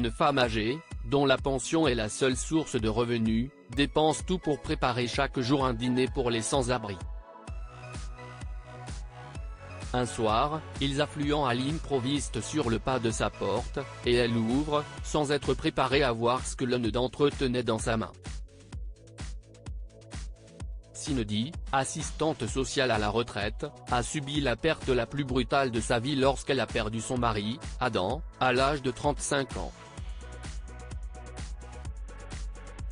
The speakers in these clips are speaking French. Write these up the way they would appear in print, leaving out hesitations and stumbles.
une femme âgée, dont la pension est la seule source de revenus, dépense tout pour préparer chaque jour un dîner pour les sans-abri. Un soir, ils affluent à l'improviste sur le pas de sa porte, et elle ouvre, sans être préparée à voir ce que l'un d'entre eux tenait dans sa main. Cindy, assistante sociale à la retraite, a subi la perte la plus brutale de sa vie lorsqu'elle a perdu son mari, Adam, à l'âge de 35 ans.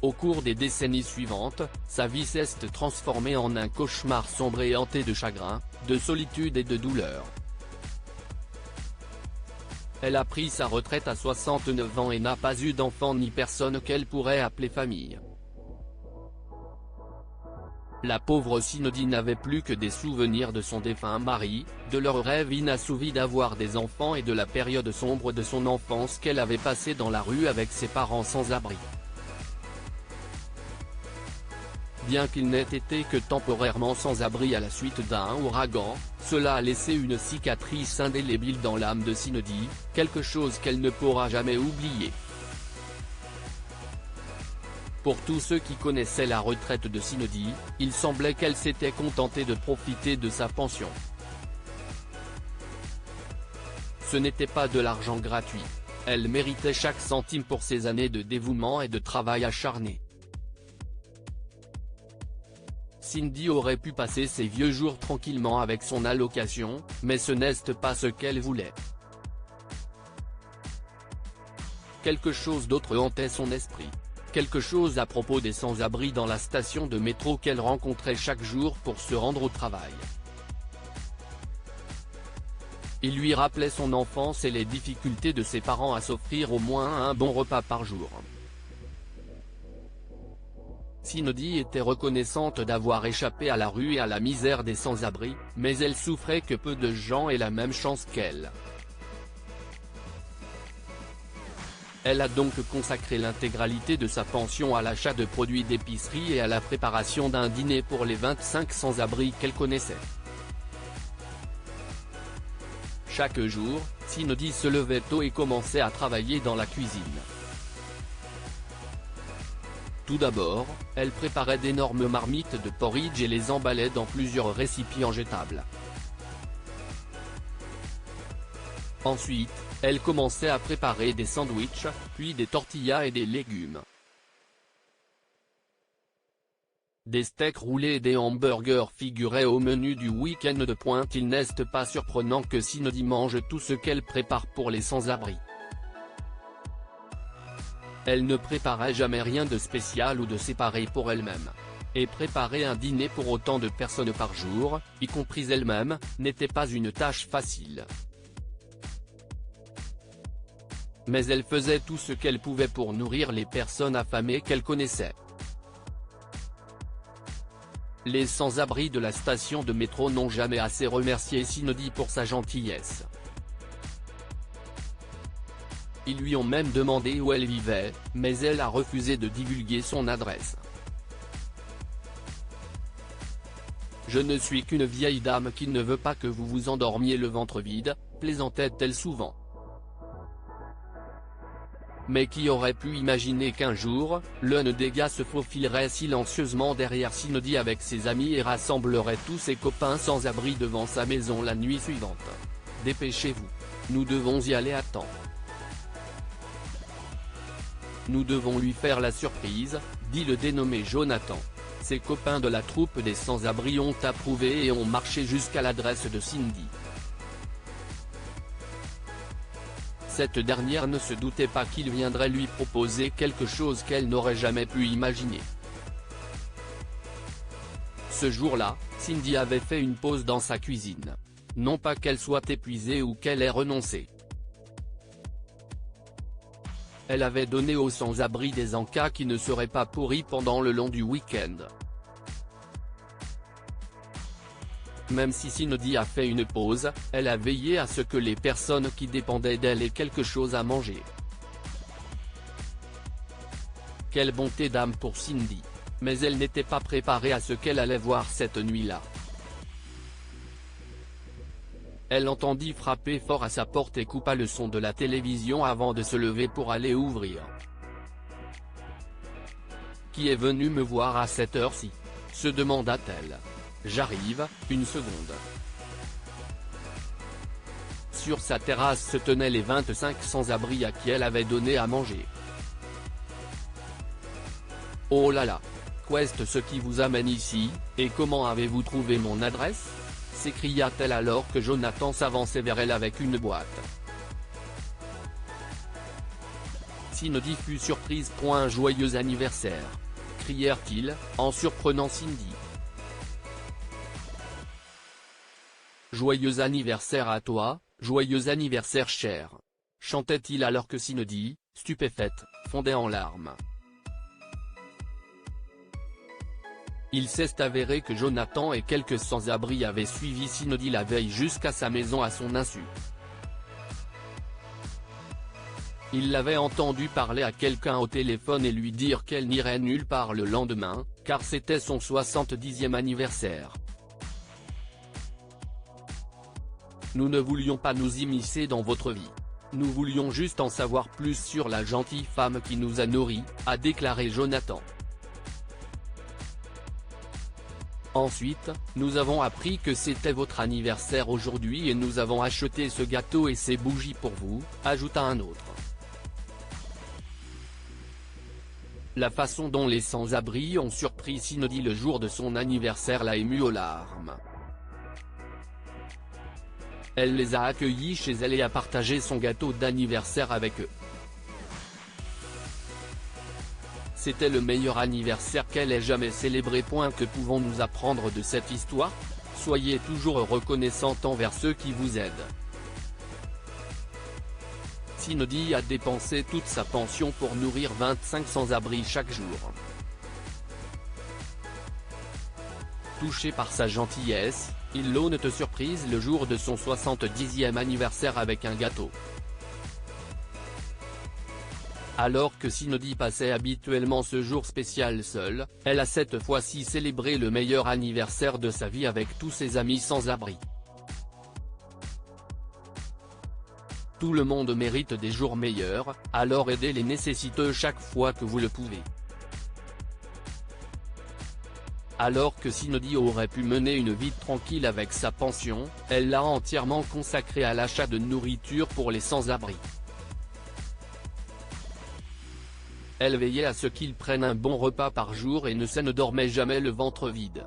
Au cours des décennies suivantes, sa vie s'est transformée en un cauchemar sombre et hanté de chagrin, de solitude et de douleur. Elle a pris sa retraite à 69 ans et n'a pas eu d'enfant ni personne qu'elle pourrait appeler famille. La pauvre Cindy n'avait plus que des souvenirs de son défunt mari, de leur rêve inassouvi d'avoir des enfants et de la période sombre de son enfance qu'elle avait passée dans la rue avec ses parents sans abri. Bien qu'il n'ait été que temporairement sans abri à la suite d'un ouragan, cela a laissé une cicatrice indélébile dans l'âme de Cindy, quelque chose qu'elle ne pourra jamais oublier. Pour tous ceux qui connaissaient la retraite de Cindy, il semblait qu'elle s'était contentée de profiter de sa pension. Ce n'était pas de l'argent gratuit. Elle méritait chaque centime pour ses années de dévouement et de travail acharné. Cindy aurait pu passer ses vieux jours tranquillement avec son allocation, mais ce n'est pas ce qu'elle voulait. Quelque chose d'autre hantait son esprit. Quelque chose à propos des sans-abri dans la station de métro qu'elle rencontrait chaque jour pour se rendre au travail. Il lui rappelait son enfance et les difficultés de ses parents à s'offrir au moins un bon repas par jour. Cindy était reconnaissante d'avoir échappé à la rue et à la misère des sans-abri, mais elle souffrait que peu de gens aient la même chance qu'elle. Elle a donc consacré l'intégralité de sa pension à l'achat de produits d'épicerie et à la préparation d'un dîner pour les 25 sans-abri qu'elle connaissait. Chaque jour, Cindy se levait tôt et commençait à travailler dans la cuisine. Tout d'abord, elle préparait d'énormes marmites de porridge et les emballait dans plusieurs récipients jetables. Ensuite, elle commençait à préparer des sandwichs, puis des tortillas et des légumes. Des steaks roulés et des hamburgers figuraient au menu du week-end de pointe. Il n'est pas surprenant que Cindy mange tout ce qu'elle prépare pour les sans-abri. Elle ne préparait jamais rien de spécial ou de séparé pour elle-même. Et préparer un dîner pour autant de personnes par jour, y compris elle-même, n'était pas une tâche facile. Mais elle faisait tout ce qu'elle pouvait pour nourrir les personnes affamées qu'elle connaissait. Les sans-abri de la station de métro n'ont jamais assez remercié Cindy pour sa gentillesse. Ils lui ont même demandé où elle vivait, mais elle a refusé de divulguer son adresse. « Je ne suis qu'une vieille dame qui ne veut pas que vous vous endormiez le ventre vide », plaisantait-elle souvent. Mais qui aurait pu imaginer qu'un jour, l'un des gars se faufilerait silencieusement derrière Cindy avec ses amis et rassemblerait tous ses copains sans abri devant sa maison la nuit suivante. « Dépêchez-vous. Nous devons y aller à temps. Nous devons lui faire la surprise », dit le dénommé Jonathan. Ses copains de la troupe des sans-abri ont approuvé et ont marché jusqu'à l'adresse de Cindy. Cette dernière ne se doutait pas qu'il viendrait lui proposer quelque chose qu'elle n'aurait jamais pu imaginer. Ce jour-là, Cindy avait fait une pause dans sa cuisine. Non pas qu'elle soit épuisée ou qu'elle ait renoncé. Elle avait donné aux sans-abri des encas qui ne seraient pas pourris pendant le long du week-end. Même si Cindy a fait une pause, elle a veillé à ce que les personnes qui dépendaient d'elle aient quelque chose à manger. Quelle bonté d'âme pour Cindy. Mais elle n'était pas préparée à ce qu'elle allait voir cette nuit-là. elle entendit frapper fort à sa porte et coupa le son de la télévision avant de se lever pour aller ouvrir. « Qui est venu me voir à cette heure-ci » se demanda-t-elle. « J'arrive, une seconde. » Sur sa terrasse se tenaient les 25 sans-abri à qui elle avait donné à manger. « Oh là là! Qu'est ce qui vous amène ici, et comment avez-vous trouvé mon adresse ?» s'écria-t-elle alors que Jonathan s'avançait vers elle avec une boîte. Cindy fut surprise. « Joyeux anniversaire !» crièrent-ils, en surprenant Cindy. « Joyeux anniversaire à toi, joyeux anniversaire cher !» chantait-il alors que Cindy, stupéfaite, fondait en larmes. Il s'est avéré que Jonathan et quelques sans-abri avaient suivi Cindy la veille jusqu'à sa maison à son insu. Il l'avait entendu parler à quelqu'un au téléphone et lui dire qu'elle n'irait nulle part le lendemain, car c'était son 70e anniversaire. « Nous ne voulions pas nous immiscer dans votre vie. Nous voulions juste en savoir plus sur la gentille femme qui nous a nourris », a déclaré Jonathan. Ensuite, nous avons appris que c'était votre anniversaire aujourd'hui et nous avons acheté ce gâteau et ces bougies pour vous, ajouta un autre. La façon dont les sans-abri ont surpris Cindy le jour de son anniversaire l'a émue aux larmes. Elle les a accueillis chez elle et a partagé son gâteau d'anniversaire avec eux. C'était le meilleur anniversaire qu'elle ait jamais célébré. Que pouvons-nous apprendre de cette histoire? Soyez toujours reconnaissant envers ceux qui vous aident. Cindy a dépensé toute sa pension pour nourrir 25 sans-abri chaque jour. Touché par sa gentillesse, il l'honnête surprise le jour de son 70e anniversaire avec un gâteau. Alors que Cindy passait habituellement ce jour spécial seule, elle a cette fois-ci célébré le meilleur anniversaire de sa vie avec tous ses amis sans-abri. Tout le monde mérite des jours meilleurs, alors aidez les nécessiteux chaque fois que vous le pouvez. Alors que Cindy aurait pu mener une vie tranquille avec sa pension, elle l'a entièrement consacrée à l'achat de nourriture pour les sans-abri. Elle veillait à ce qu'ils prennent un bon repas par jour et ne dormait jamais le ventre vide.